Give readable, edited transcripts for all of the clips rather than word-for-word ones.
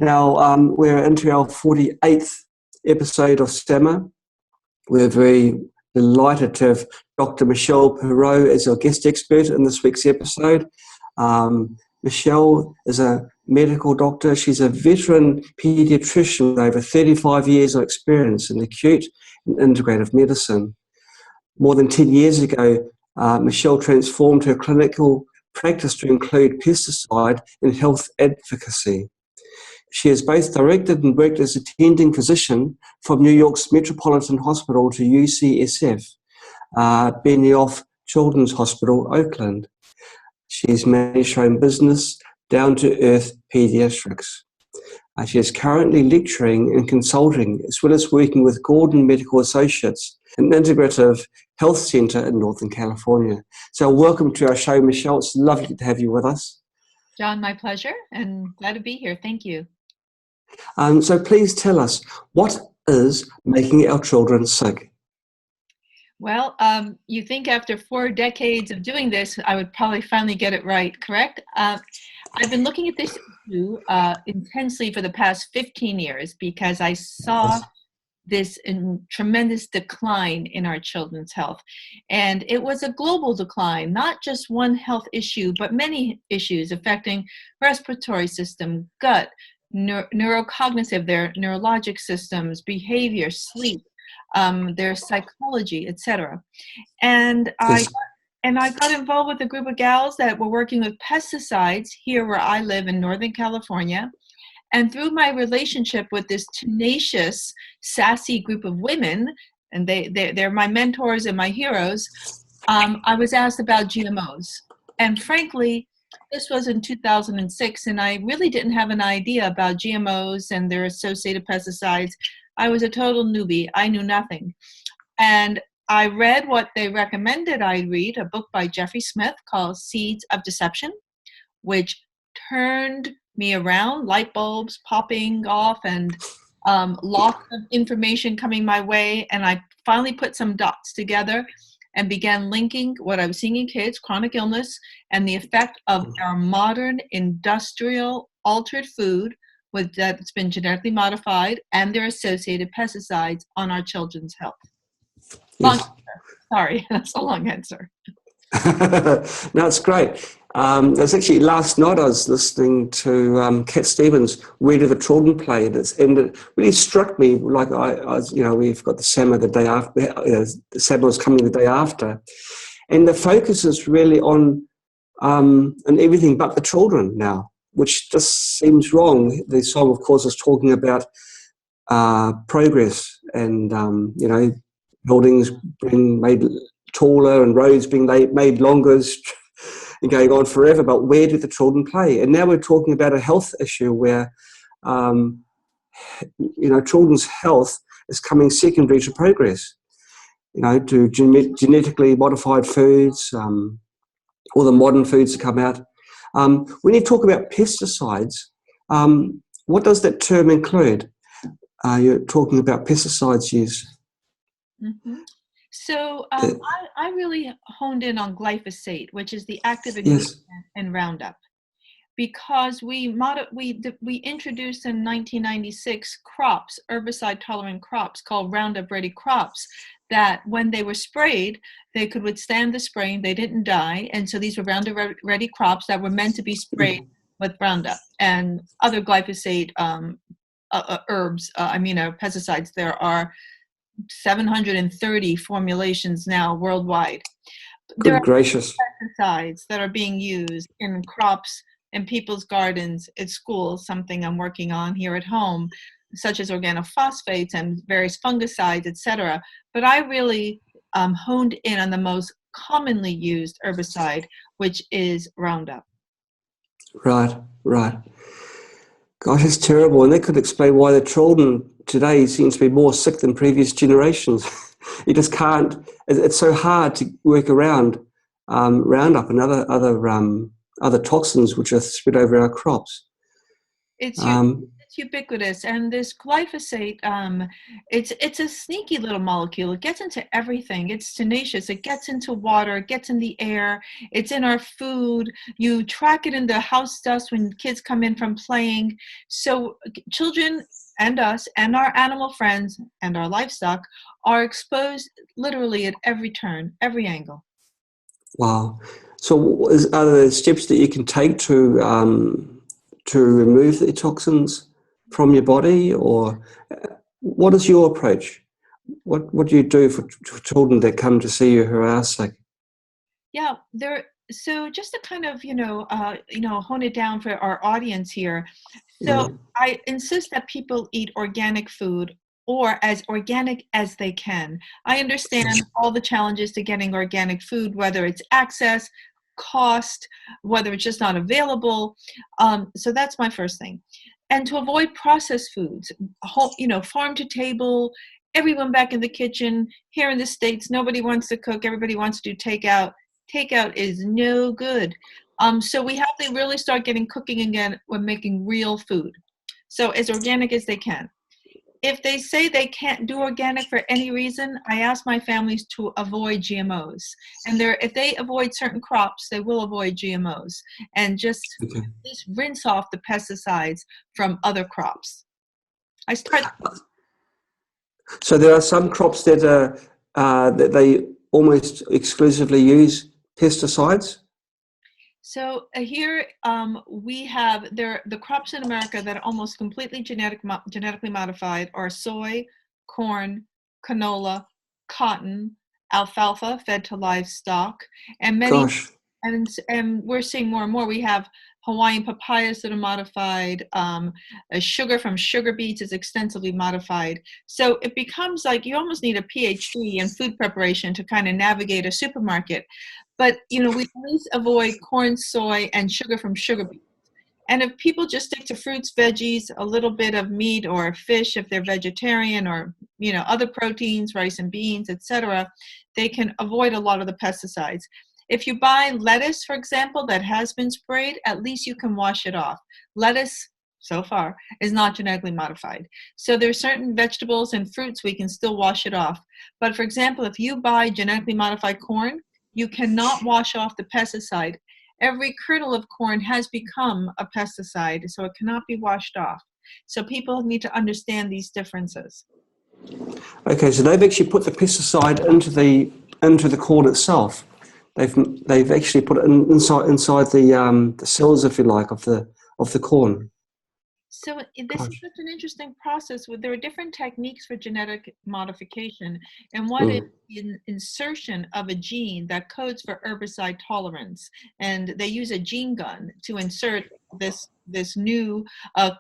Now, we're into our 48th episode of STEMMA. We're very delighted to have Dr. Michelle Perro as our guest expert in this week's episode. Michelle is a medical doctor. She's a veteran paediatrician with over 35 years of experience in acute and integrative medicine. More than 10 years ago, Michelle transformed her clinical practice to include pesticide and health advocacy. She has both directed and worked as attending physician from New York's Metropolitan Hospital to UCSF, Benioff Children's Hospital, Oakland. She's managed her own business, Down-to-Earth Pediatrics. She is currently lecturing and consulting, as well as working with Gordon Medical Associates, an integrative health centre in Northern California. So welcome to our show, Michelle. It's lovely to have you with us. John, my pleasure, and glad to be here. Thank you. So please tell us, what is making our children sick? Well, you think after 4 decades of doing this, I would probably finally get it right, correct? I've been looking at this issue intensely for the past 15 years because I saw this tremendous decline in our children's health. And it was a global decline, not just one health issue, but many issues affecting respiratory system, gut, neurocognitive, their neurologic systems, behavior, sleep, their psychology, etc. And I got involved with a group of gals that were working with pesticides here where I live in Northern California. And through my relationship with this tenacious, sassy group of women, and they're my mentors and my heroes, I was asked about GMOs. And frankly, this was in 2006, and I really didn't have an idea about GMOs and their associated pesticides. I was a total newbie. I knew nothing. And I read what they recommended I read, a book by Jeffrey Smith called Seeds of Deception, which turned me around, light bulbs popping off and lots of information coming my way. And I finally put some dots together and began linking what I was seeing in kids, chronic illness, and the effect of our modern industrial altered food that's been genetically modified and their associated pesticides on our children's health. Long answer. Sorry, that's a long answer. No, it's great. It's actually last night I was listening to Cat Stevens' Where Do the Children Play, and it really struck me. Like we've got the SAMA the day after. The SAMA was coming the day after, and the focus is really on and everything but the children now, which just seems wrong. The song, of course, is talking about progress and buildings being made taller and roads being made longer and going on forever, but where do the children play? And now we're talking about a health issue where children's health is coming secondary to progress, to genetically modified foods, all the modern foods that come out. When you talk about pesticides, what does that term include? You're talking about pesticides use. Mm-hmm. So I really honed in on glyphosate, which is the active ingredient in Roundup, because we introduced in 1996 crops, herbicide-tolerant crops called Roundup-ready crops, that when they were sprayed, they could withstand the spraying, they didn't die, and so these were Roundup-ready crops that were meant to be sprayed with Roundup and other glyphosate pesticides. There are 730 formulations now worldwide. There are pesticides that are being used in crops, in people's gardens, at schools, something I'm working on here at home, such as organophosphates and various fungicides, etc. But I really honed in on the most commonly used herbicide, which is Roundup. Right. Gosh, it's terrible. And that could explain why the children today seem to be more sick than previous generations. You just can't, it's so hard to work around Roundup and other toxins which are spread over our crops. It's it's ubiquitous, and this glyphosate, it's a sneaky little molecule. It gets into everything. It's tenacious. It gets into water. It gets in the air. It's in our food. You track it in the house dust when kids come in from playing. So children and us and our animal friends and our livestock are exposed literally at every turn, every angle. Wow. So are there steps that you can take to remove the toxins from your body, or what is your approach? What do you do for children that come to see you who are sick? Yeah, so just to kind of, hone it down for our audience here. So Yeah. I insist that people eat organic food, or as organic as they can. I understand all the challenges to getting organic food, whether it's access, cost, whether it's just not available. So that's my first thing. And to avoid processed foods, farm to table, everyone back in the kitchen. Here in the States, nobody wants to cook, everybody wants to do takeout. Takeout is no good. So we have to really start getting cooking again when making real food. So as organic as they can. If they say they can't do organic for any reason, I ask my families to avoid GMOs. And if they avoid certain crops, they will avoid GMOs, and just Okay. rinse off the pesticides from other crops. I start. So there are some crops that are that they almost exclusively use pesticides. So here we have the crops in America that are almost completely genetically modified are soy, corn, canola, cotton, alfalfa fed to livestock, and many. Gosh. And we're seeing more and more. We have Hawaiian papayas that are modified. Sugar from sugar beets is extensively modified. So it becomes like you almost need a PhD in food preparation to kind of navigate a supermarket. But we at least avoid corn, soy, and sugar from sugar beets. And if people just stick to fruits, veggies, a little bit of meat or fish if they're vegetarian, or other proteins, rice and beans, etc., they can avoid a lot of the pesticides. If you buy lettuce, for example, that has been sprayed, at least you can wash it off. Lettuce, so far, is not genetically modified. So there's certain vegetables and fruits we can still wash it off. But for example, if you buy genetically modified corn, you cannot wash off the pesticide. Every kernel of corn has become a pesticide, so it cannot be washed off. So people need to understand these differences. Okay, so they've actually put the pesticide into the corn itself. They've actually put it inside the cells, if you like, of the corn. So this is Gosh. such an interesting process. There are different techniques for genetic modification, and one is Mm. insertion of a gene that codes for herbicide tolerance, and they use a gene gun to insert this new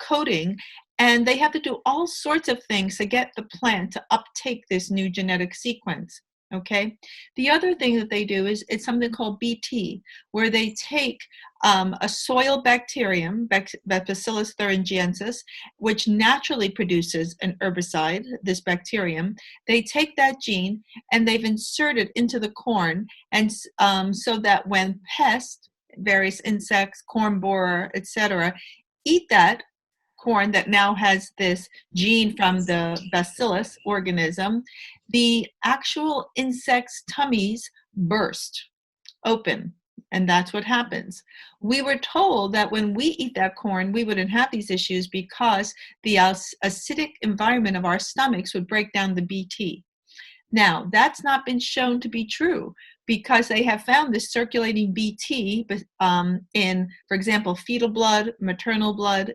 coding, and they have to do all sorts of things to get the plant to uptake this new genetic sequence. Okay. The other thing that they do is it's something called BT, where they take a soil bacterium, Bacillus thuringiensis, which naturally produces an herbicide, this bacterium. They take that gene and they've inserted into the corn, and so that when pests, various insects, corn borer, etc., eat that corn that now has this gene from the bacillus organism, the actual insect's tummies burst open. And that's what happens. We were told that when we eat that corn, we wouldn't have these issues because the acidic environment of our stomachs would break down the BT. Now, that's not been shown to be true because they have found this circulating BT in, for example, fetal blood, maternal blood,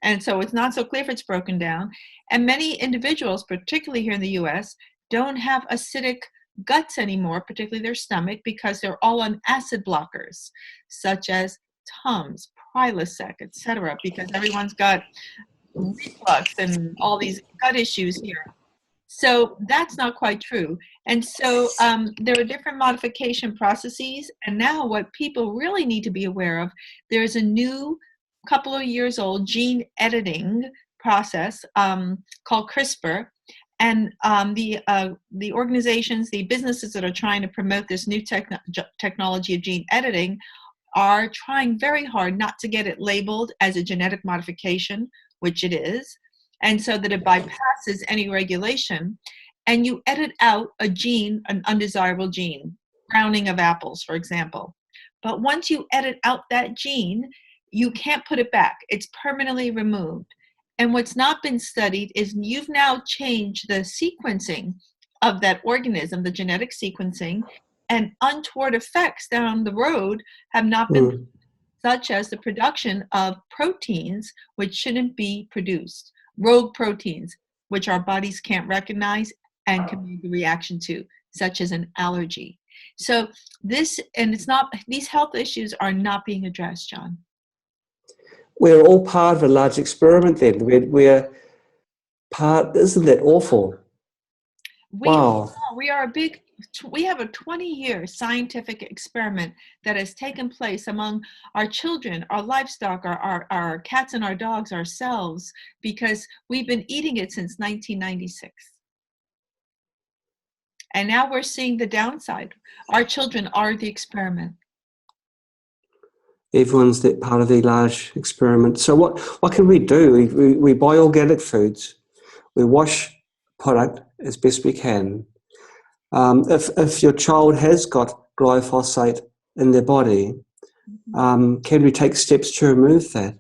and so it's not so clear if it's broken down. And many individuals, particularly here in the US, don't have acidic guts anymore, particularly their stomach, because they're all on acid blockers, such as Tums, Prilosec, etc., because everyone's got reflux and all these gut issues here. So that's not quite true. And so there are different modification processes. And now what people really need to be aware of, there's a new couple of years old gene editing process called CRISPR. And the organizations, the businesses that are trying to promote this new technology of gene editing are trying very hard not to get it labeled as a genetic modification, which it is, and so that it bypasses any regulation, and you edit out a gene, an undesirable gene, browning of apples, for example. But once you edit out that gene, you can't put it back. It's permanently removed. And what's not been studied is you've now changed the sequencing of that organism, the genetic sequencing, and untoward effects down the road have not been, such as the production of proteins which shouldn't be produced, rogue proteins, which our bodies can't recognize and can make a reaction to, such as an allergy. So this, and it's not, these health issues are not being addressed, John. We're all part of a large experiment then. We're part, isn't that awful? Wow. We are a big, we have a 20-year scientific experiment that has taken place among our children, our livestock, our cats and our dogs, ourselves, because we've been eating it since 1996. And now we're seeing the downside. Our children are the experiment. Everyone's that part of the large experiment. So what can we do? We buy organic foods. We wash product as best we can. If your child has got glyphosate in their body, can we take steps to remove that?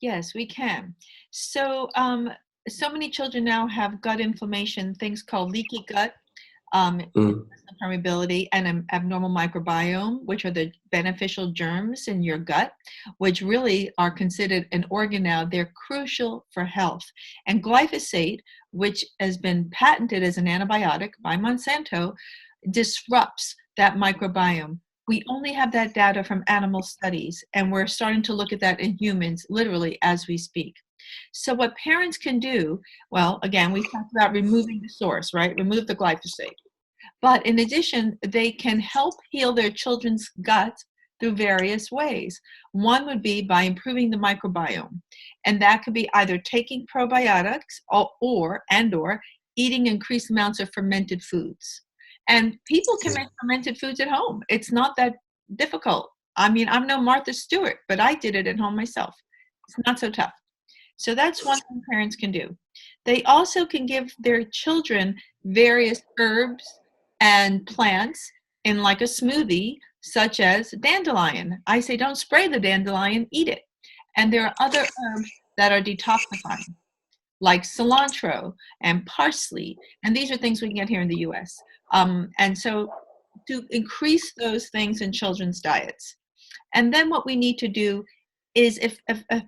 Yes, we can. So, so many children now have gut inflammation, things called leaky gut, permeability, and an abnormal microbiome, which are the beneficial germs in your gut, which really are considered an organ now. They're crucial for health. And glyphosate, which has been patented as an antibiotic by Monsanto, disrupts that microbiome. We only have that data from animal studies, and we're starting to look at that in humans, literally, as we speak. So what parents can do, well, again, we talked about removing the source, right? Remove the glyphosate. But in addition, they can help heal their children's gut through various ways. One would be by improving the microbiome. And that could be either taking probiotics or eating increased amounts of fermented foods. And people can make fermented foods at home. It's not that difficult. I mean, I'm no Martha Stewart, but I did it at home myself. It's not so tough. So that's one thing parents can do. They also can give their children various herbs and plants in like a smoothie, such as dandelion. I say don't spray the dandelion, eat it. And there are other herbs that are detoxifying, like cilantro and parsley. And these are things we can get here in the US. And so to increase those things in children's diets. And then what we need to do is if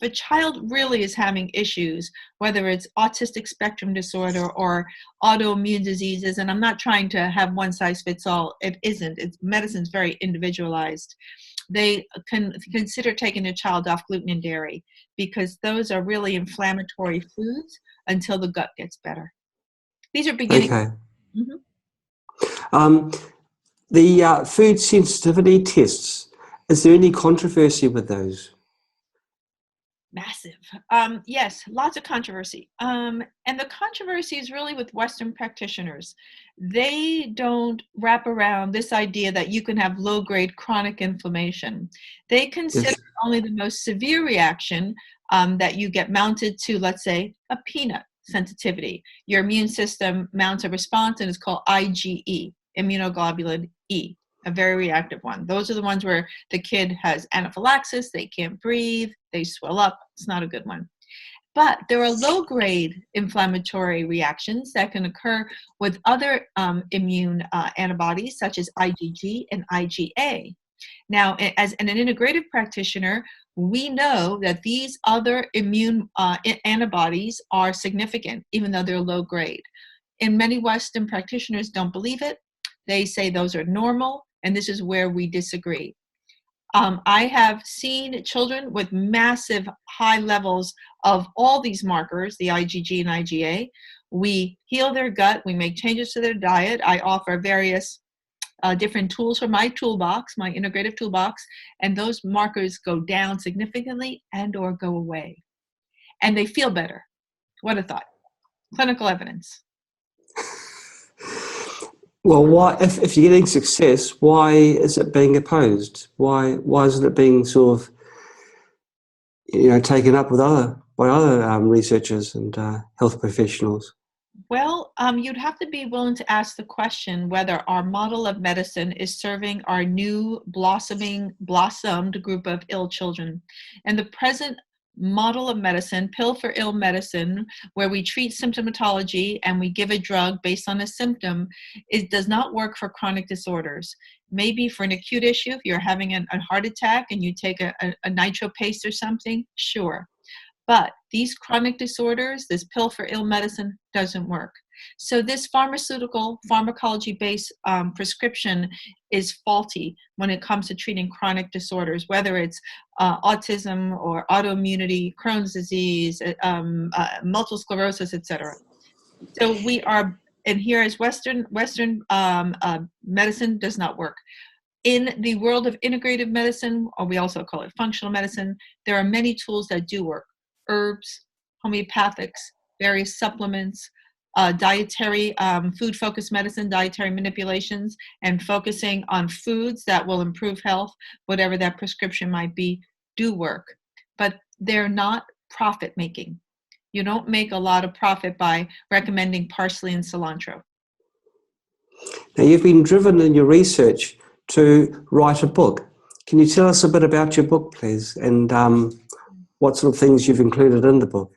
a child really is having issues, whether it's autistic spectrum disorder or autoimmune diseases, and I'm not trying to have one size fits all, it isn't. Medicine's very individualized. They can consider taking their child off gluten and dairy because those are really inflammatory foods until the gut gets better. These are beginning. Okay. The food sensitivity tests, is there any controversy with those? Massive. Yes, lots of controversy. And the controversy is really with Western practitioners. They don't wrap around this idea that you can have low-grade chronic inflammation. They consider only the most severe reaction that you get mounted to, let's say, a peanut sensitivity. Your immune system mounts a response and it's called IgE, immunoglobulin E. A very reactive one. Those are the ones where the kid has anaphylaxis, they can't breathe, they swell up. It's not a good one. But there are low-grade inflammatory reactions that can occur with other immune antibodies, such as IgG and IgA. Now, as an integrative practitioner, we know that these other immune antibodies are significant, even though they're low-grade. And many Western practitioners don't believe it. They say those are normal. And this is where we disagree. I have seen children with massive high levels of all these markers, the IgG and IgA. We heal their gut. We make changes to their diet. I offer various different tools from my toolbox, my integrative toolbox, and those markers go down significantly and or go away. And they feel better. What a thought. Clinical evidence. Well, why, if you're getting success, why is it being opposed? Why isn't it being sort of, taken up with other by other researchers and health professionals? Well, you'd have to be willing to ask the question whether our model of medicine is serving our new blossomed group of ill children. And the present model of medicine, pill for ill medicine, where we treat symptomatology and we give a drug based on a symptom, it does not work for chronic disorders. Maybe for an acute issue, if you're having a heart attack and you take a nitro paste or something, sure. But these chronic disorders, this pill for ill medicine doesn't work. So this pharmacology-based prescription is faulty when it comes to treating chronic disorders, whether it's autism or autoimmunity, Crohn's disease, multiple sclerosis, etc. So we are, and here is Western medicine does not work. In the world of integrative medicine, or we also call it functional medicine, there are many tools that do work. Herbs, homeopathics, various supplements, dietary, food-focused medicine, dietary manipulations, and focusing on foods that will improve health, whatever that prescription might be, do work. But they're not profit-making. You don't make a lot of profit by recommending parsley and cilantro. Now, you've been driven in your research to write a book. Can you tell us a bit about your book, please, and what sort of things you've included in the book?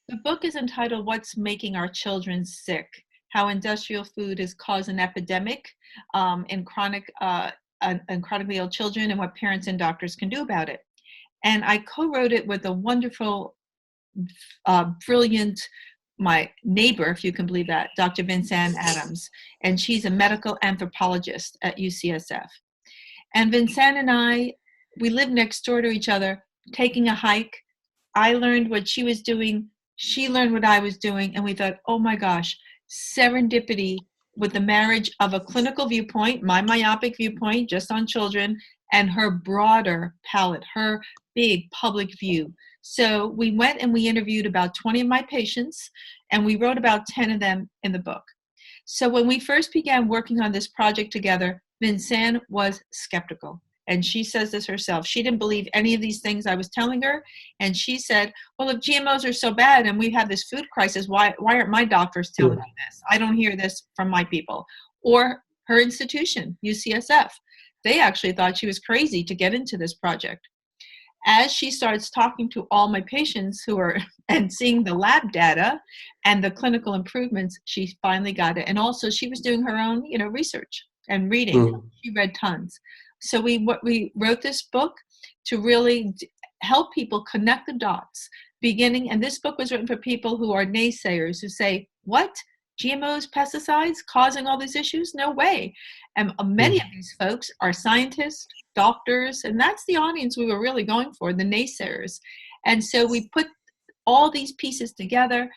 The book is entitled What's Making Our Children Sick? How Industrial Food has Caused an Epidemic in Chronically Ill Children, and what parents and doctors can do about it. And I co-wrote it with a wonderful, brilliant, my neighbor, if you can believe that, Dr. Vincent Adams. And she's a medical anthropologist at UCSF. And Vincent and I, we lived next door to each other, taking a hike. I learned what she was doing. She learned what I was doing. And we thought, oh my gosh, serendipity with the marriage of a clinical viewpoint, my myopic viewpoint just on children, and her broader palette, her big public view. So we went and we interviewed about 20 of my patients, and we wrote about 10 of them in the book. So when we first began working on this project together, Vincent was skeptical. And she says this herself. She didn't believe any of these things I was telling her. And she said, well, if GMOs are so bad and we have this food crisis, why aren't my doctors telling me this? I don't hear this from my people. Or her institution, UCSF. They actually thought she was crazy to get into this project. As she starts talking to all my patients who are and seeing the lab data and the clinical improvements, she finally got it. And also she was doing her own, research and reading. She read tons. So we wrote this book to really help people connect the dots, beginning, and this book was written for people who are naysayers, who say, what? GMOs, pesticides, causing all these issues? No way. And many of these folks are scientists, doctors, and that's the audience we were really going for, the naysayers. And so we put all these pieces together,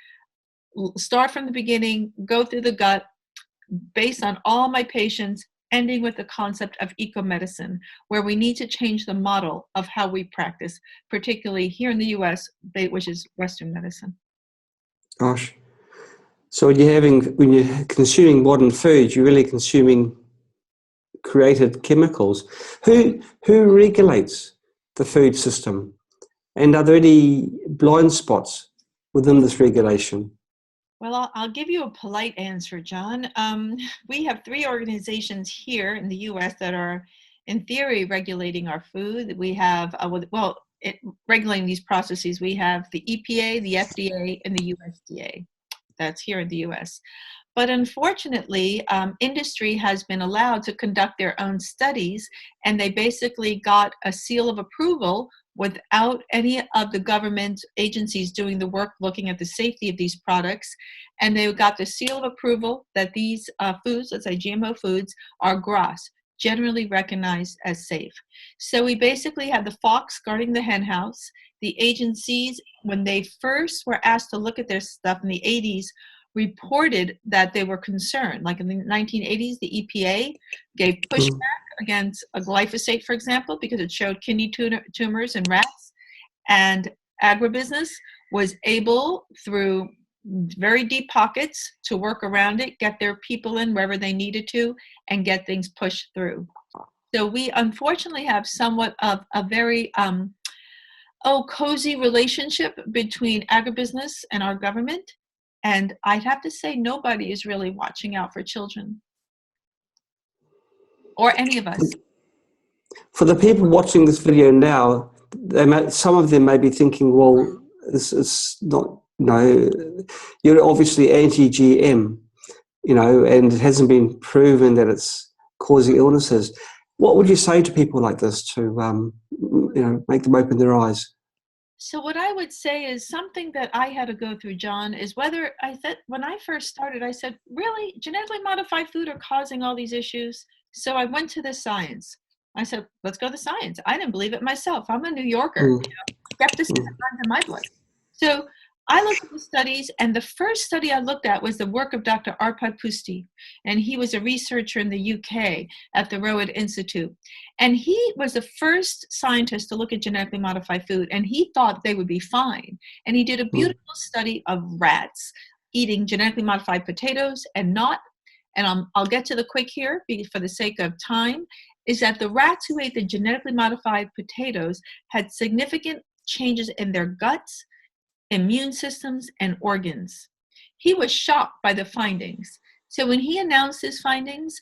start from the beginning, go through the gut, based on all my patients, ending with the concept of eco-medicine, where we need to change the model of how we practice, particularly here in the US, which is Western medicine. Gosh. So when you're consuming modern food, you're really consuming created chemicals. Who regulates the food system? And are there any blind spots within this regulation? Well, I'll give you a polite answer, John. We have 3 organizations here in the U.S. that are, in theory, regulating our food. We have, regulating these processes. We have the EPA, the FDA, and the USDA. That's here in the U.S. But unfortunately, industry has been allowed to conduct their own studies, and they basically got a seal of approval without any of the government agencies doing the work looking at the safety of these products. And they got the seal of approval that these foods, let's say GMO foods, are GRAS, generally recognized as safe. So we basically had the fox guarding the hen house. The agencies, when they first were asked to look at this stuff in the 80s, reported that they were concerned. Like in the 1980s, the EPA gave pushback against a glyphosate, for example, because it showed kidney tumors in rats. And agribusiness was able, through very deep pockets, to work around it, get their people in wherever they needed to, and get things pushed through. So we unfortunately have somewhat of a very cozy relationship between agribusiness and our government. And I'd have to say nobody is really watching out for children or any of us. For the people watching this video now, some of them may be thinking, well, this is not, you're obviously anti-GM, and it hasn't been proven that it's causing illnesses. What would you say to people like this to, make them open their eyes? So what I would say is something that I had to go through, John, is when I first started, I said, really, genetically modified food are causing all these issues? So I went to the science. I said, let's go to science. I didn't believe it myself. I'm a New Yorker. Skepticism runs in my blood. So I looked at the studies, and the first study I looked at was the work of Dr. Arpad Pusti, and he was a researcher in the UK at the Rowan Institute. And he was the first scientist to look at genetically modified food, and he thought they would be fine. And he did a beautiful study of rats eating genetically modified potatoes and not. And I'll get to the quick here for the sake of time, is that the rats who ate the genetically modified potatoes had significant changes in their guts, immune systems, and organs. He was shocked by the findings. So when he announced his findings,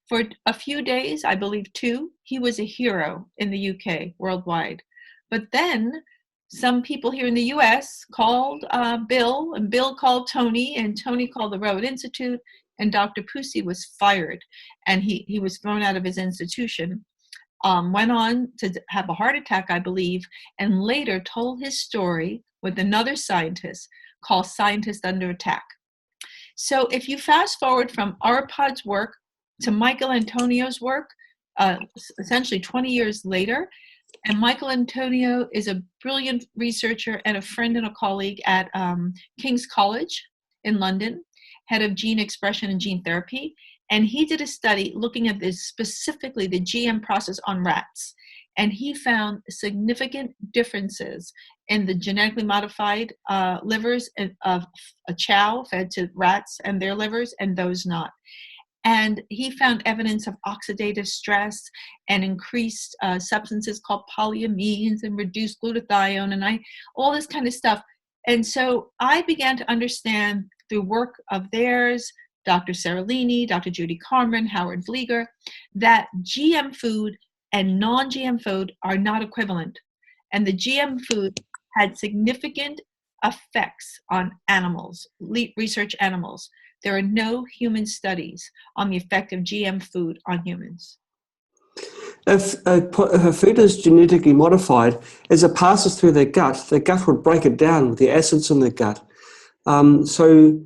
for a few days, I believe 2, he was a hero in the UK, worldwide. But then some people here in the US called Bill, and Bill called Tony, and Tony called the Rowan Institute, and Dr. Pusi was fired, and he was thrown out of his institution. Went on to have a heart attack, I believe, and later told his story with another scientist called Scientist Under Attack. So if you fast forward from Arpad's work to Michael Antonio's work, essentially 20 years later, and Michael Antonio is a brilliant researcher and a friend and a colleague at King's College in London, head of gene expression and gene therapy. And he did a study looking at this, specifically the GM process on rats. And he found significant differences in the genetically modified livers of a chow fed to rats and their livers and those not. And he found evidence of oxidative stress and increased substances called polyamines and reduced glutathione and all this kind of stuff. And so I began to understand through work of theirs, Dr. Seralini, Dr. Judy Carmen, Howard Vlieger, that GM food and non-GM food are not equivalent. And the GM food had significant effects on animals, research animals. There are no human studies on the effect of GM food on humans. If a food is genetically modified, as it passes through the gut would break it down with the acids in the gut. So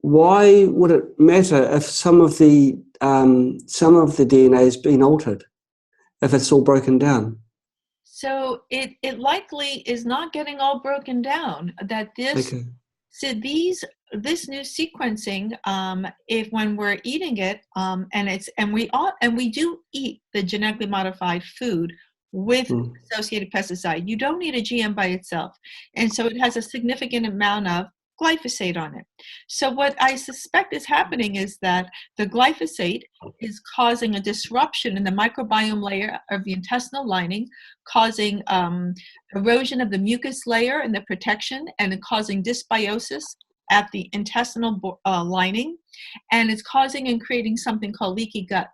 why would it matter if some of the DNA has been altered, if it's all broken down? So it likely is not getting all broken down. That this new sequencing, if when we're eating it, and we do eat the genetically modified food with associated pesticide. You don't need a GM by itself, and so it has a significant amount of glyphosate on it. So what I suspect is happening is that the glyphosate is causing a disruption in the microbiome layer of the intestinal lining, causing erosion of the mucus layer and the protection, and causing dysbiosis at the intestinal lining, and it's causing and creating something called leaky gut.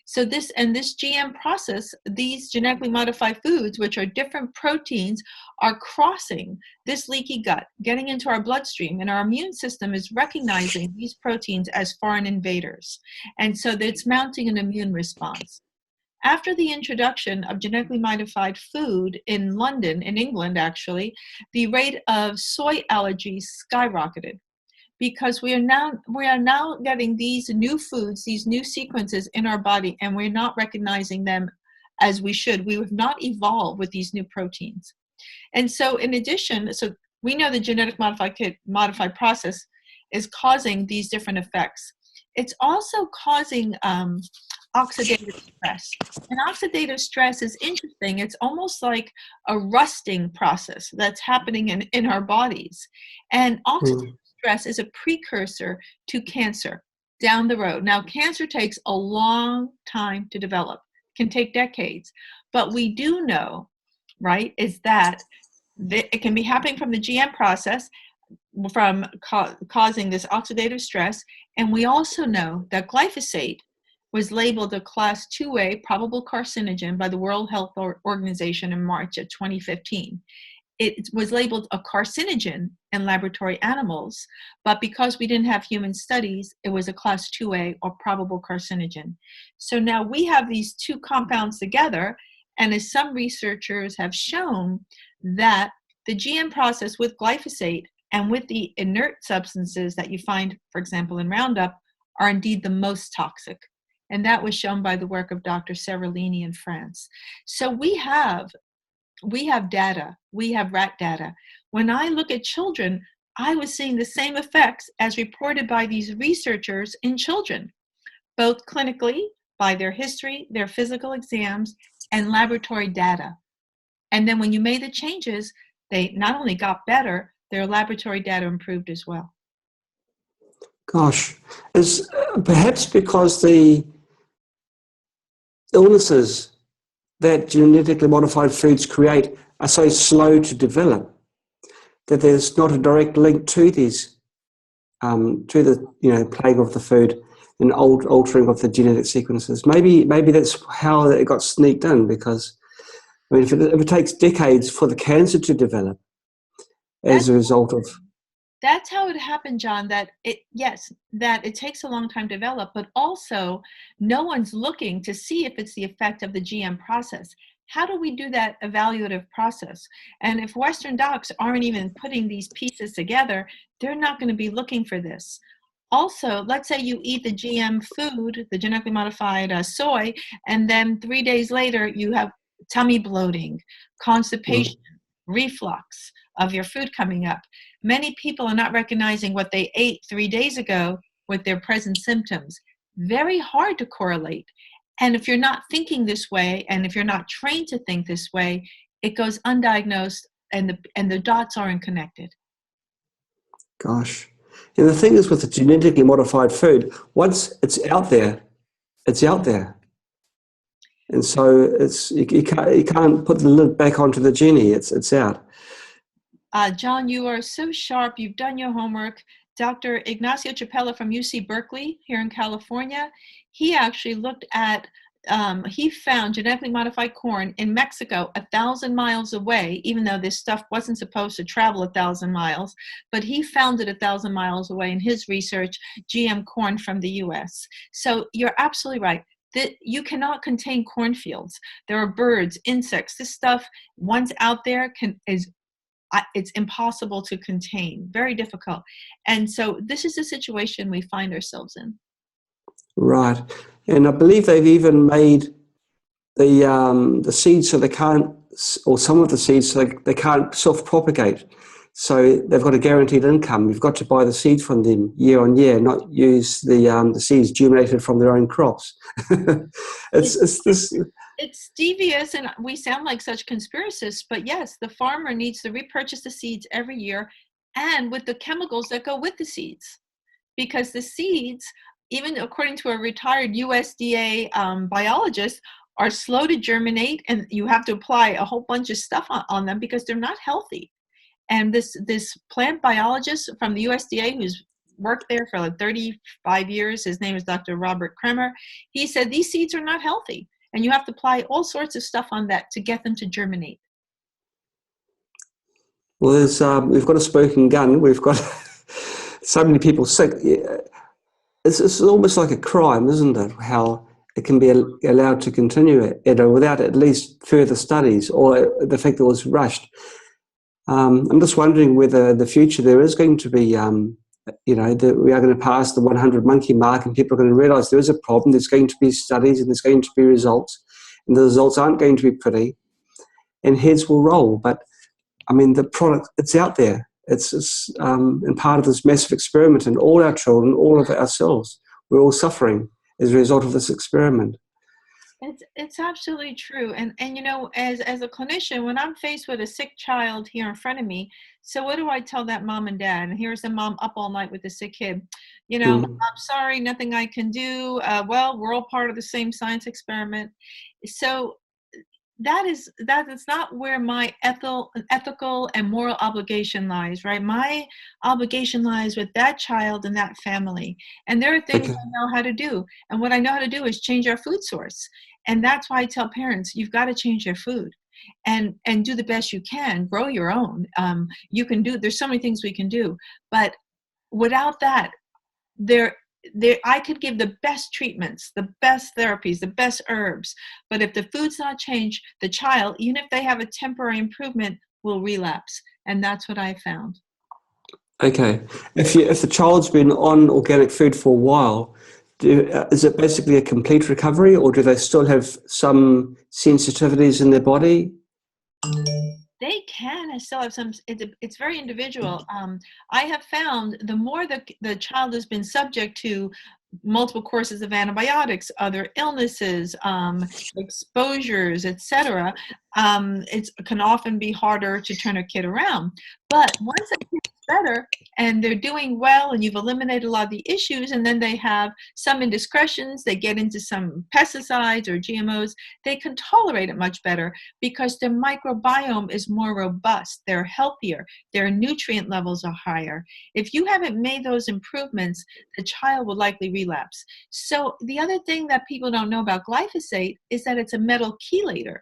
So this GM process, these genetically modified foods, which are different proteins, are crossing this leaky gut, getting into our bloodstream, and our immune system is recognizing these proteins as foreign invaders. And so it's mounting an immune response. After the introduction of genetically modified food in London, in England actually, the rate of soy allergies skyrocketed, because we are now getting these new foods, these new sequences in our body, and we're not recognizing them as we should. We have not evolved with these new proteins. And so in addition, so we know the genetic modified process is causing these different effects. It's also causing oxidative stress. And oxidative stress is interesting. It's almost like a rusting process that's happening in our bodies. And oxidative stress is a precursor to cancer down the road. Now, cancer takes a long time to develop, can take decades, but we do know right, is that it can be happening from the GM process, from causing this oxidative stress. And we also know that glyphosate was labeled a class 2A probable carcinogen by the World Health Organization in March of 2015. It was labeled a carcinogen in laboratory animals, but because we didn't have human studies, it was a class 2A or probable carcinogen. So now we have these two compounds together, and as some researchers have shown, that the GM process with glyphosate and with the inert substances that you find, for example, in Roundup, are indeed the most toxic. And that was shown by the work of Dr. Seralini in France. So we have data, we have rat data. When I look at children, I was seeing the same effects as reported by these researchers in children, both clinically, by their history, their physical exams, and laboratory data. And then when you made the changes, they not only got better, their laboratory data improved as well. Gosh, is perhaps because the illnesses that genetically modified foods create are so slow to develop that there's not a direct link to these, to the plague of the food and altering of the genetic sequences. Maybe that's how it got sneaked in, because I mean, if it takes decades for the cancer to develop as a result of. That's how it happened, John, that it takes a long time to develop, but also no one's looking to see if it's the effect of the GM process. How do we do that evaluative process? And if Western docs aren't even putting these pieces together, they're not going to be looking for this. Also, let's say you eat the GM food, the genetically modified soy, and then 3 days later you have tummy bloating, constipation, reflux of your food coming up. Many people are not recognizing what they ate 3 days ago with their present symptoms. Very hard to correlate. And if you're not thinking this way, and if you're not trained to think this way, it goes undiagnosed, and the dots aren't connected. Gosh. And the thing is with the genetically modified food, once it's out there, it's out there. And so you can't put the lid back onto the genie. It's out. John, you are so sharp. You've done your homework. Dr. Ignacio Chapella from UC Berkeley here in California, he actually looked at, he found genetically modified corn in Mexico 1,000 miles away, even though this stuff wasn't supposed to travel 1,000 miles, but he found it 1,000 miles away in his research, GM corn from the US. So you're absolutely right. That you cannot contain cornfields. There are birds, insects. This stuff, once out there, it's impossible to contain, very difficult. And so this is the situation we find ourselves in. Right. And I believe they've even made the seeds so they can't, or some of the seeds so they can't self-propagate. So they've got a guaranteed income. You've got to buy the seed from them year on year, not use the seeds germinated from their own crops. It's devious, and we sound like such conspiracists, but yes, the farmer needs to repurchase the seeds every year, and with the chemicals that go with the seeds. Because the seeds, even according to a retired USDA biologist, are slow to germinate, and you have to apply a whole bunch of stuff on them because they're not healthy. And this plant biologist from the USDA, who's worked there for like 35 years, his name is Dr. Robert Kremer, he said these seeds are not healthy, and you have to apply all sorts of stuff on that to get them to germinate. Well, we've got a smoking gun. We've got so many people sick. It's almost like a crime, isn't it? How it can be allowed to continue without at least further studies, or the fact that it was rushed. I'm just wondering whether in the future there is going to be, that we are going to pass the 100 monkey mark, and people are going to realize there is a problem. There's going to be studies, and there's going to be results, and the results aren't going to be pretty, and heads will roll. But I mean, the product, it's out there. It's and part of this massive experiment, and all our children, all of ourselves, we're all suffering as a result of this experiment. It's absolutely true. And as a clinician, when I'm faced with a sick child here in front of me, so what do I tell that mom and dad? And here's the mom up all night with the sick kid. I'm sorry, nothing I can do. Well, we're all part of the same science experiment. So that is not where my ethical and moral obligation lies, right? My obligation lies with that child and that family. And there are things Okay. I know how to do. And what I know how to do is change our food source. And that's why I tell parents, you've got to change your food and do the best you can, grow your own. You can do, there's so many things we can do. But without that, there I could give the best treatments, the best therapies, the best herbs, but if the food's not changed, the child, even if they have a temporary improvement, will relapse. And that's what I found. Okay. If the child's been on organic food for a while, is it basically a complete recovery, or do they still have some sensitivities in their body? They can still have some, it's very individual. I have found the more the child has been subject to multiple courses of antibiotics, other illnesses, exposures, etc., it can often be harder to turn a kid around. But once a kid's better and they're doing well and you've eliminated a lot of the issues, and then they have some indiscretions, they get into some pesticides or GMOs, they can tolerate it much better because their microbiome is more robust, they're healthier, their nutrient levels are higher. If you haven't made those improvements, the child will likely relapse. So the other thing that people don't know about glyphosate is that it's a metal chelator.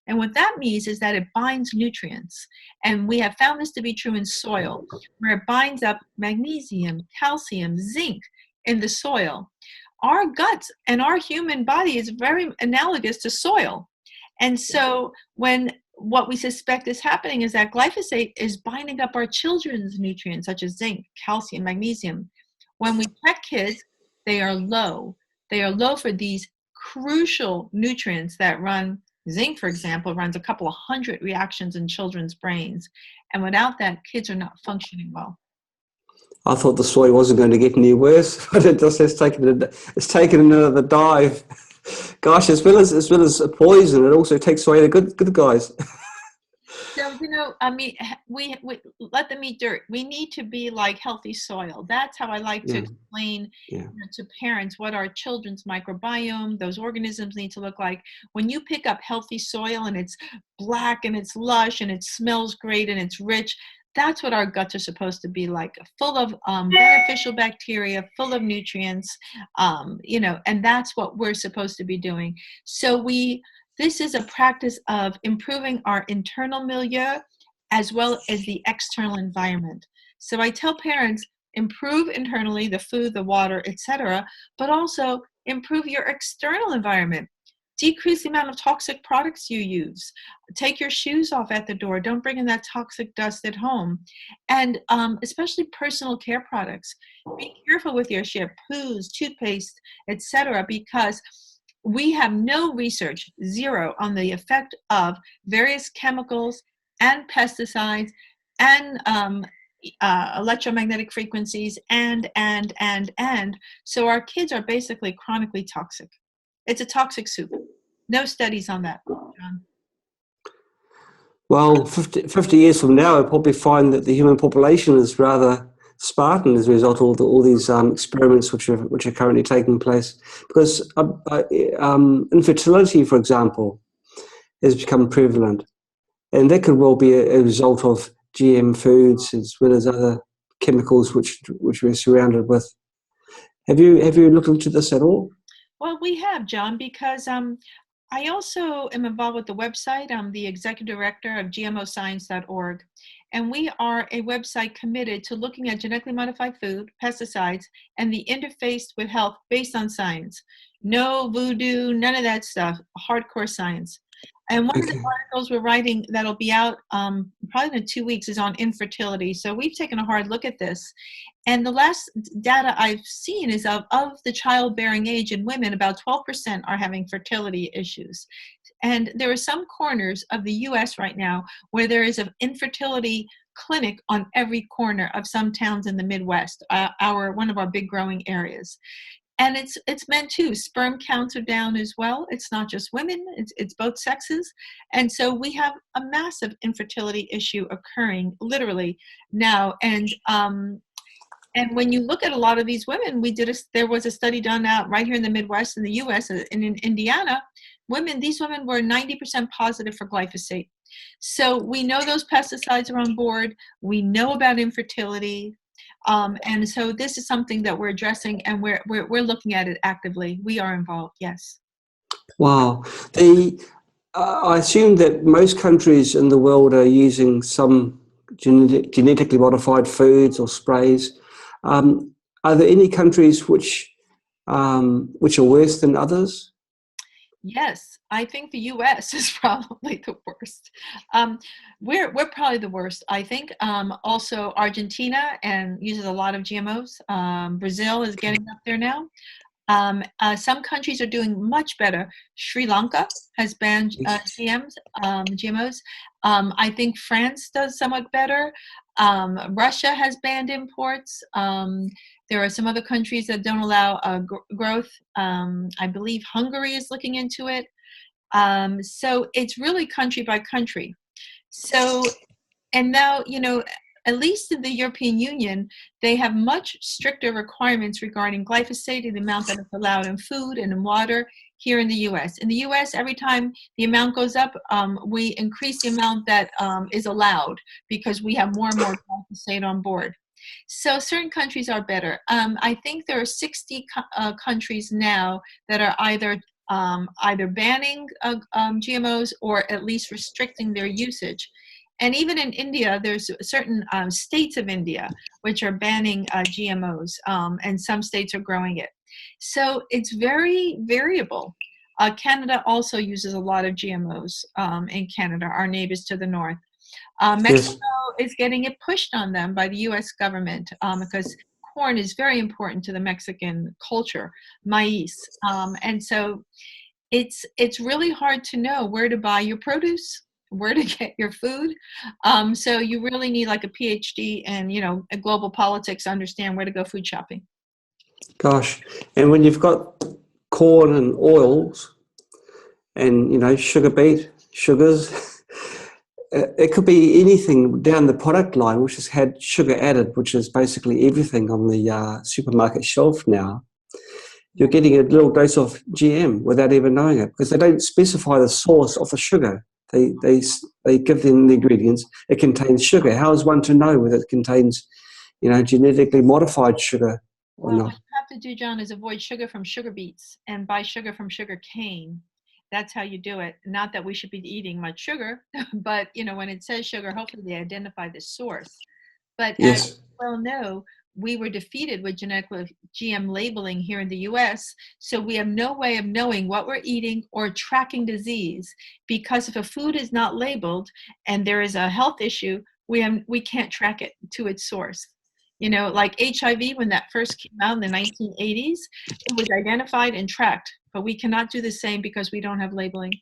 And what that means is that it binds nutrients. And we have found this to be true in soil, where it binds up magnesium, calcium, zinc in the soil. Our guts and our human body is very analogous to soil. And so what we suspect is happening is that glyphosate is binding up our children's nutrients, such as zinc, calcium, magnesium. When we check kids, they are low. They are low for these crucial nutrients that run. Zinc, for example, runs a couple of hundred reactions in children's brains. And without that, kids are not functioning well. I thought the soy wasn't going to get any worse, but it's taken another dive. Gosh, as well as a poison, it also takes away the good guys. So, I mean, we let them eat dirt. We need to be like healthy soil. That's how I like to explain to parents what our children's microbiome, those organisms need to look like. When you pick up healthy soil and it's black and it's lush and it smells great and it's rich, that's what our guts are supposed to be like, full of beneficial bacteria, full of nutrients, and that's what we're supposed to be doing. So this is a practice of improving our internal milieu as well as the external environment. So I tell parents, improve internally, the food, the water, etc., but also improve your external environment. Decrease the amount of toxic products you use. Take your shoes off at the door. Don't bring in that toxic dust at home. And especially personal care products. Be careful with your shampoos, toothpaste, etc., because we have no research, zero, on the effect of various chemicals and pesticides and electromagnetic frequencies and. So our kids are basically chronically toxic. It's a toxic soup. No studies on that, John. Well, 50 years from now, we'll probably find that the human population is rather Spartan as a result of all these experiments which are currently taking place. Because infertility, for example, has become prevalent, and that could well be a result of GM foods as well as other chemicals which we're surrounded with. Have you looked into this at all? Well, we have, John, because I also am involved with the website. I'm the executive director of gmoscience.org, and we are a website committed to looking at genetically modified food, pesticides, and the interface with health based on science. No voodoo, none of that stuff, hardcore science. And one of the articles we're writing that'll be out probably in 2 weeks is on infertility. So we've taken a hard look at this. And the last data I've seen is of the childbearing age in women, about 12% are having fertility issues. And there are some corners of the US right now where there is an infertility clinic on every corner of some towns in the Midwest, one of our big growing areas. And it's meant to. Sperm counts are down as well. It's not just women, it's both sexes. And so we have a massive infertility issue occurring literally now. And when you look at a lot of these women, there was a study done out right here in the Midwest in the US, in Indiana. these women were 90% positive for glyphosate. So we know those pesticides are on board. We know about infertility. And so this is something that we're addressing, and we're looking at it actively. We are involved, yes. Wow. I assume that most countries in the world are using some genetically modified foods or sprays. Are there any countries which are worse than others? Yes, I think the U.S. is probably the worst. We're probably the worst, I think. Also, Argentina and uses a lot of GMOs. Brazil is getting up there now. Some countries are doing much better. Sri Lanka has banned GMOs. I think France does somewhat better. Russia has banned imports. There are some other countries that don't allow growth. I believe Hungary is looking into it. So it's really country by country. So, and now, at least in the European Union, they have much stricter requirements regarding glyphosate and the amount that is allowed in food and in water here in the U.S. In the U.S., every time the amount goes up, we increase the amount that is allowed because we have more and more glyphosate on board. So certain countries are better. I think there are 60 countries now that are either banning GMOs or at least restricting their usage. And even in India, there's certain states of India which are banning GMOs, and some states are growing it. So it's very variable. Canada also uses a lot of GMOs in Canada, our neighbors to the north. Mexico is getting it pushed on them by the U.S. government because corn is very important to the Mexican culture, maize. And so it's really hard to know where to buy your produce, where to get your food. So you really need like a PhD and, global politics to understand where to go food shopping. Gosh. And when you've got corn and oils and, sugar beet, sugars, it could be anything down the product line which has had sugar added, which is basically everything on the supermarket shelf now. You're getting a little dose of GM without even knowing it because they don't specify the source of the sugar. They give them the ingredients. It contains sugar. How is one to know whether it contains, genetically modified sugar or Well, not? what you have to do, John, is avoid sugar from sugar beets and buy sugar from sugar cane. That's how you do it. Not that we should be eating much sugar, but when it says sugar, hopefully they identify the source. But as Yes. you well know, we were defeated with genetic GM labeling here in the US. So we have no way of knowing what we're eating or tracking disease, because if a food is not labeled and there is a health issue, we can't track it to its source. Like HIV, when that first came out in the 1980s, it was identified and tracked, but we cannot do the same because we don't have labeling.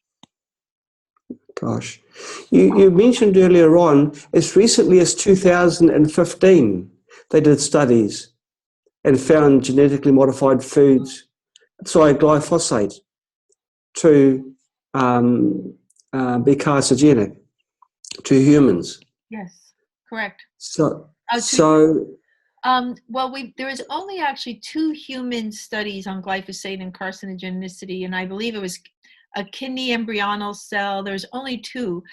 Gosh. You mentioned earlier on, as recently as 2015, they did studies and found genetically modified foods, glyphosate, to be carcinogenic to humans. Yes, correct. So Well, there is only actually 2 human studies on glyphosate and carcinogenicity, and I believe it was a kidney embryonal cell. There's only 2.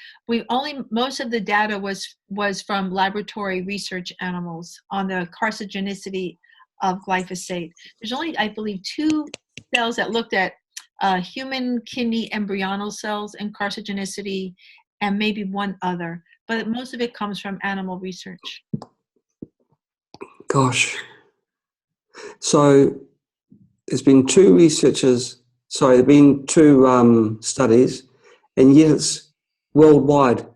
Most of the data was from laboratory research animals on the carcinogenicity of glyphosate. There's only, I believe, 2 cells that looked at human kidney embryonal cells and carcinogenicity, and maybe one other, but most of it comes from animal research. Gosh. So there's been 2 studies, and yet it's worldwide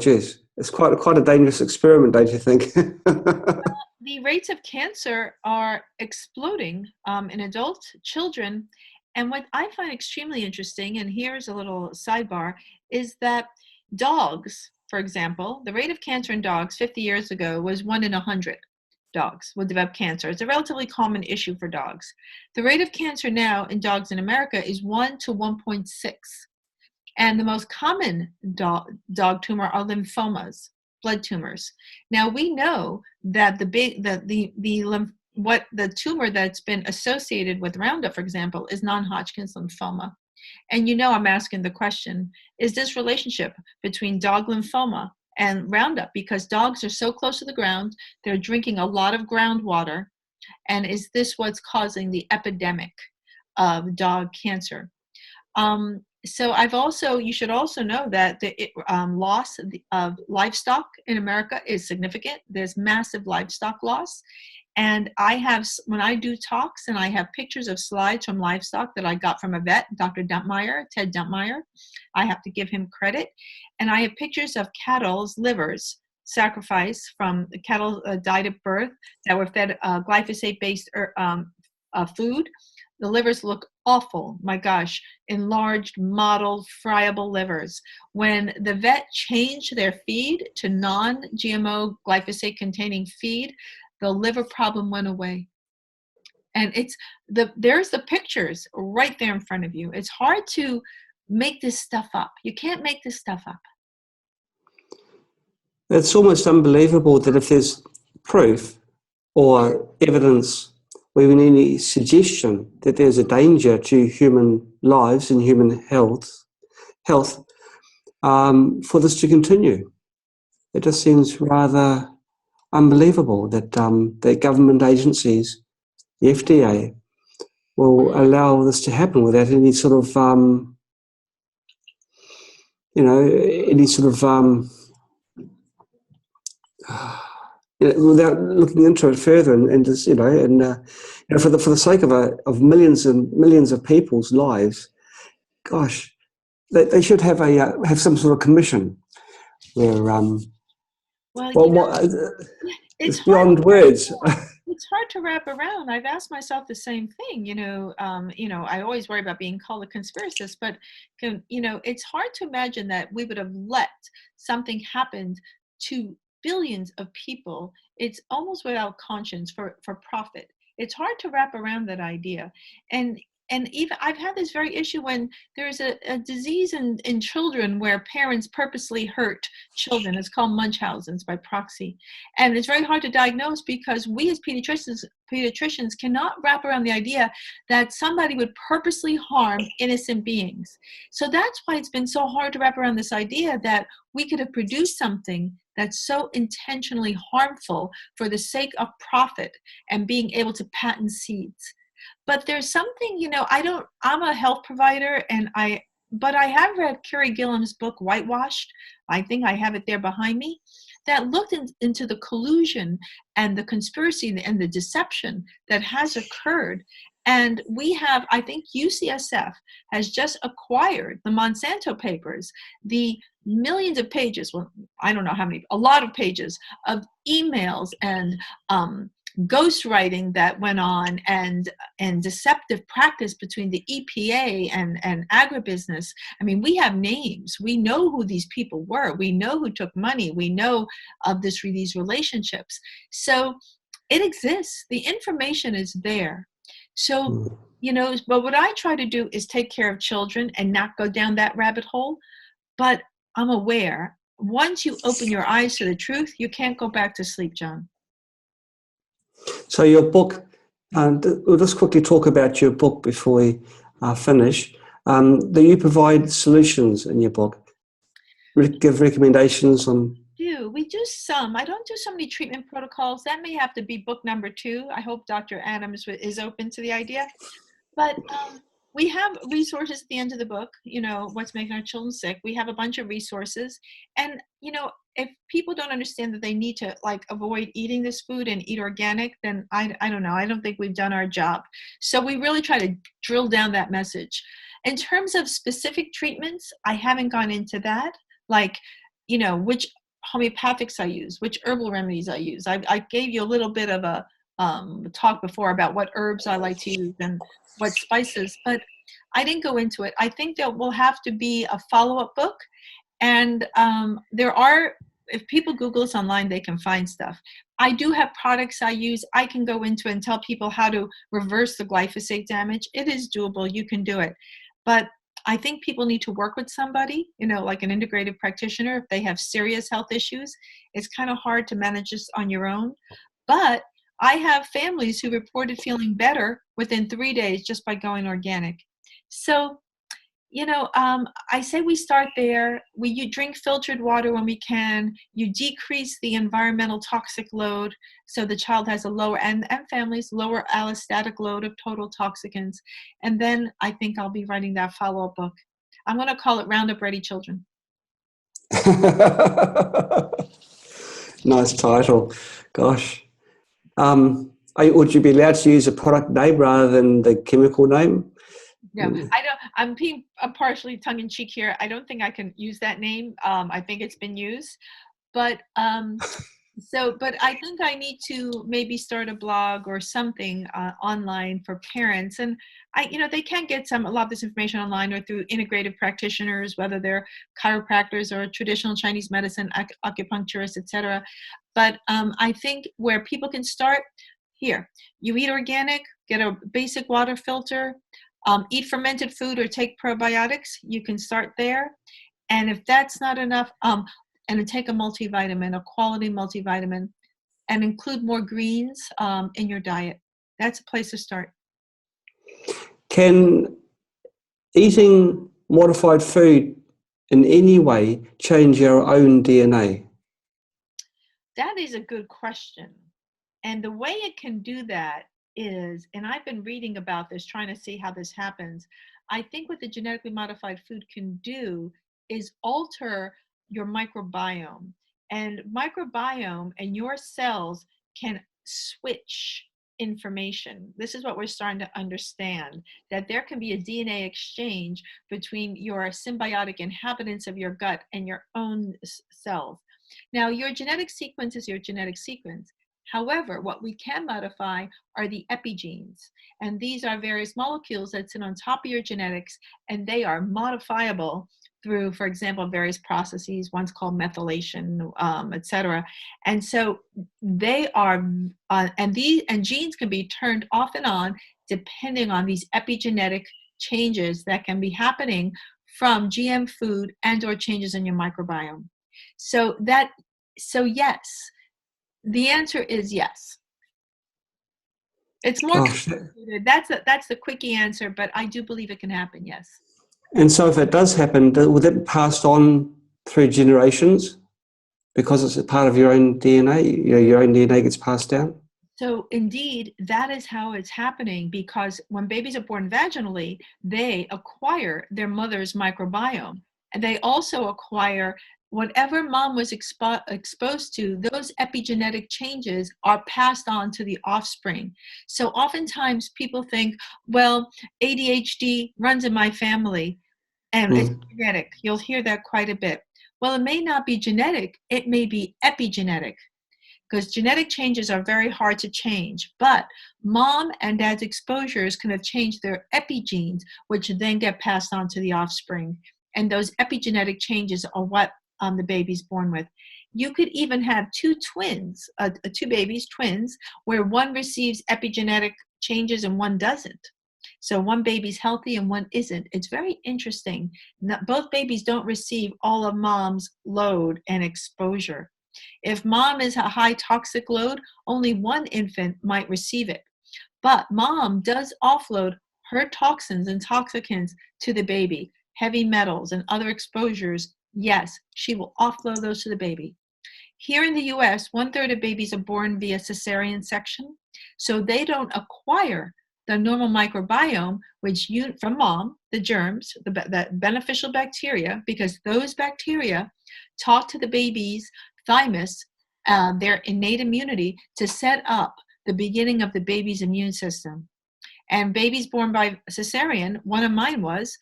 use. It's quite a dangerous experiment, don't you think? The rates of cancer are exploding in adult children. And what I find extremely interesting, and here's a little sidebar, is that dogs, for example, the rate of cancer in dogs 50 years ago was 1 in 100 dogs would develop cancer. It's a relatively common issue for dogs. The rate of cancer now in dogs in America is 1 to 1.6. And the most common dog tumor are lymphomas, blood tumors. Now we know that the tumor that's been associated with Roundup, for example, is non-Hodgkin's lymphoma. And you know I'm asking the question, is this relationship between dog lymphoma and Roundup? Because dogs are so close to the ground, they're drinking a lot of groundwater. And is this what's causing the epidemic of dog cancer? So you should also know that the loss of livestock in America is significant. There's massive livestock loss. And when I do talks, and I have pictures of slides from livestock that I got from a vet, Dr. Dumpmeyer, Ted Dumpmeyer. I have to give him credit. And I have pictures of cattle's livers sacrificed from the cattle died at birth that were fed glyphosate-based food. The livers look awful. My gosh, enlarged, mottled, friable livers. When the vet changed their feed to non-GMO glyphosate-containing feed, the liver problem went away. And there's the pictures right there in front of you. It's hard to make this stuff up. You can't make this stuff up. It's almost unbelievable that if there's proof or evidence or even any suggestion that there's a danger to human lives and human health, for this to continue. It just seems rather unbelievable that that government agencies, the FDA, will allow this to happen without any sort of, without looking into it further and just, for the sake of millions and millions of people's lives, gosh, they should have have some sort of commission where it's beyond words. It's hard to wrap around. I've asked myself the same thing. I always worry about being called a conspiracist, but it's hard to imagine that we would have let something happen to billions of people. It's almost without conscience for profit. It's hard to wrap around that idea. And even I've had this very issue when there's a disease in children where parents purposely hurt children. It's called Munchausen's by proxy. And it's very hard to diagnose because we as pediatricians cannot wrap around the idea that somebody would purposely harm innocent beings. So that's why it's been so hard to wrap around this idea that we could have produced something that's so intentionally harmful for the sake of profit and being able to patent seeds. But there's something, I'm a health provider but I have read Carrie Gillam's book, Whitewashed. I think I have it there behind me, that looked into the collusion and the conspiracy and the deception that has occurred. And I think UCSF has just acquired the Monsanto papers, the millions of pages, well, I don't know how many, a lot of pages of emails and ghostwriting that went on and deceptive practice between the EPA and agribusiness. I mean, we have names. We know who these people were. We know who took money. We know of these relationships. So it exists. The information is there. So, but what I try to do is take care of children and not go down that rabbit hole. But I'm aware, once you open your eyes to the truth, you can't go back to sleep, John. So your book, we'll just quickly talk about your book before we finish. Do you provide solutions in your book? Give recommendations on? We do some. I don't do so many treatment protocols. That may have to be book number 2. I hope Dr. Adams is open to the idea. But we have resources at the end of the book, what's making our children sick. We have a bunch of resources. And, if people don't understand that they need to avoid eating this food and eat organic, then I don't know. I don't think we've done our job. So we really try to drill down that message. In terms of specific treatments, I haven't gone into that. Which homeopathics I use, which herbal remedies I use. I gave you a little bit of a talk before about what herbs I like to use and what spices, but I didn't go into it. I think there will have to be a follow-up book. And if people Google this online, they can find stuff. I do have products I use. I can go into it and tell people how to reverse the glyphosate damage. It is doable. You can do it. But I think people need to work with somebody, like an integrative practitioner, if they have serious health issues. It's kind of hard to manage this on your own. But I have families who reported feeling better within 3 days just by going organic. So, I say we start there. You drink filtered water when we can. You decrease the environmental toxic load so the child has a lower, and families, lower allostatic load of total toxicants. And then I think I'll be writing that follow-up book. I'm going to call it Roundup Ready Children. Nice title. Gosh. Would you be allowed to use a product name rather than the chemical name? No, I don't. I'm being partially tongue-in-cheek here. I don't think I can use that name. I think it's been used, but but I think I need to maybe start a blog or something online for parents. And they can get a lot of this information online or through integrative practitioners, whether they're chiropractors or traditional Chinese medicine, acupuncturists, etc. But I think where people can start here, you eat organic, get a basic water filter, eat fermented food or take probiotics. You can start there. And if that's not enough, and take a multivitamin, a quality multivitamin, and include more greens in your diet. That's a place to start. Can eating modified food in any way change your own DNA? That is a good question. And the way it can do that is, and I've been reading about this, trying to see how this happens. I think what the genetically modified food can do is alter your microbiome. And microbiome and your cells can switch information. This is what we're starting to understand, that there can be a DNA exchange between your symbiotic inhabitants of your gut and your own cells. Now, your genetic sequence is your genetic sequence. However, what we can modify are the epigenes. And these are various molecules that sit on top of your genetics, and they are modifiable through, for example, various processes, one's called methylation, etc. And so they are, and genes can be turned off and on depending on these epigenetic changes that can be happening from GM food and or changes in your microbiome. So yes, the answer is yes. It's more complicated. That's the quickie answer, but I do believe it can happen, yes. And so if it does happen, will that be passed on through generations because it's a part of your own DNA? Your own DNA gets passed down? So indeed, that is how it's happening, because when babies are born vaginally, they acquire their mother's microbiome. And they also acquire whatever mom was exposed to. Those epigenetic changes are passed on to the offspring. So oftentimes people think, well, ADHD runs in my family and it's genetic. You'll hear that quite a bit. Well, it may not be genetic, it may be epigenetic, because genetic changes are very hard to change. But mom and dad's exposures can have changed their epigenes, which then get passed on to the offspring. And those epigenetic changes are what the baby's born with. You could even have two babies, twins, where one receives epigenetic changes and one doesn't. So one baby's healthy and one isn't. It's very interesting. Both babies don't receive all of mom's load and exposure. If mom is a high toxic load, only one infant might receive it. But mom does offload her toxins and toxicants to the baby. Heavy metals and other exposures, yes, she will offload those to the baby. Here in the US, 1/3 of babies are born via cesarean section, so they don't acquire the normal microbiome, which from mom, the germs, the beneficial bacteria, because those bacteria talk to the baby's thymus, their innate immunity, to set up the beginning of the baby's immune system. And babies born by cesarean, one of mine was,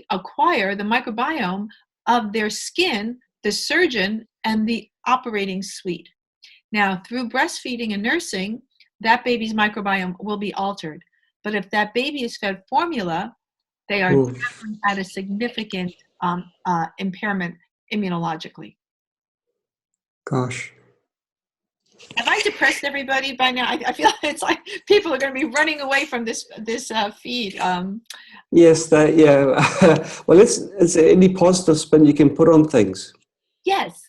acquire the microbiome of their skin, the surgeon, and the operating suite. Now, through breastfeeding and nursing, that baby's microbiome will be altered. But if that baby is fed formula, they are definitely at a significant impairment immunologically. Gosh. Have I depressed everybody by now? I feel it's like people are going to be running away from this feed. Yes, yeah. Well, it's any positive spin you can put on things. Yes,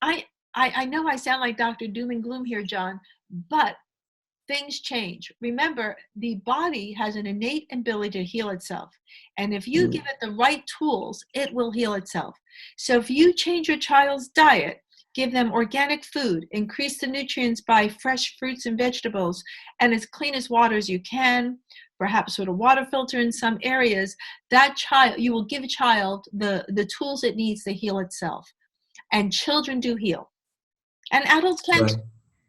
I know I sound like Dr. Doom and Gloom here, John, but things change. Remember, the body has an innate ability to heal itself. And if you give it the right tools, it will heal itself. So if you change your child's diet, give them organic food, increase the nutrients by fresh fruits and vegetables, and as clean as water as you can, perhaps with a water filter in some areas, that child, you will give a child the tools it needs to heal itself. And children do heal. And adults can too.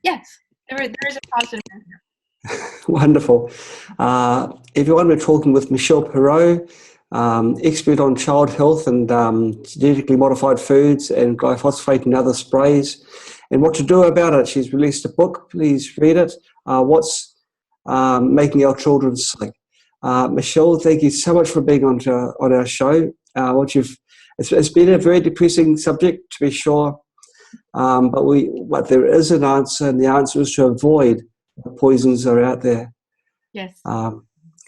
Yes, there is a positive answer. Wonderful. Everyone, we're talking with Michelle Perro, expert on child health and genetically modified foods and glyphosate and other sprays, and what to do about it. She's released a book. Please read it. What's making our children sick? Michelle, thank you so much for being on our show. It's been a very depressing subject, to be sure, but there is an answer, and the answer is to avoid the poisons that are out there. Yes.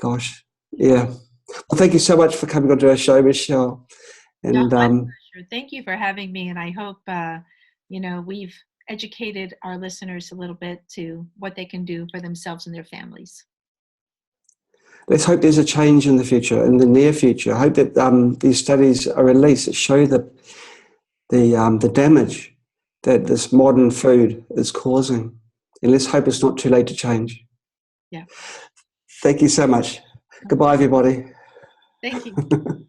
Gosh, yeah. Well, thank you so much for coming onto our show, Michelle. And my pleasure. Thank you for having me, and I hope we've educated our listeners a little bit to what they can do for themselves and their families. Let's hope there's a change in the future, in the near future. I hope that these studies are released that show the damage that this modern food is causing. And let's hope it's not too late to change. Yeah. Thank you so much. Goodbye, everybody. Thank you.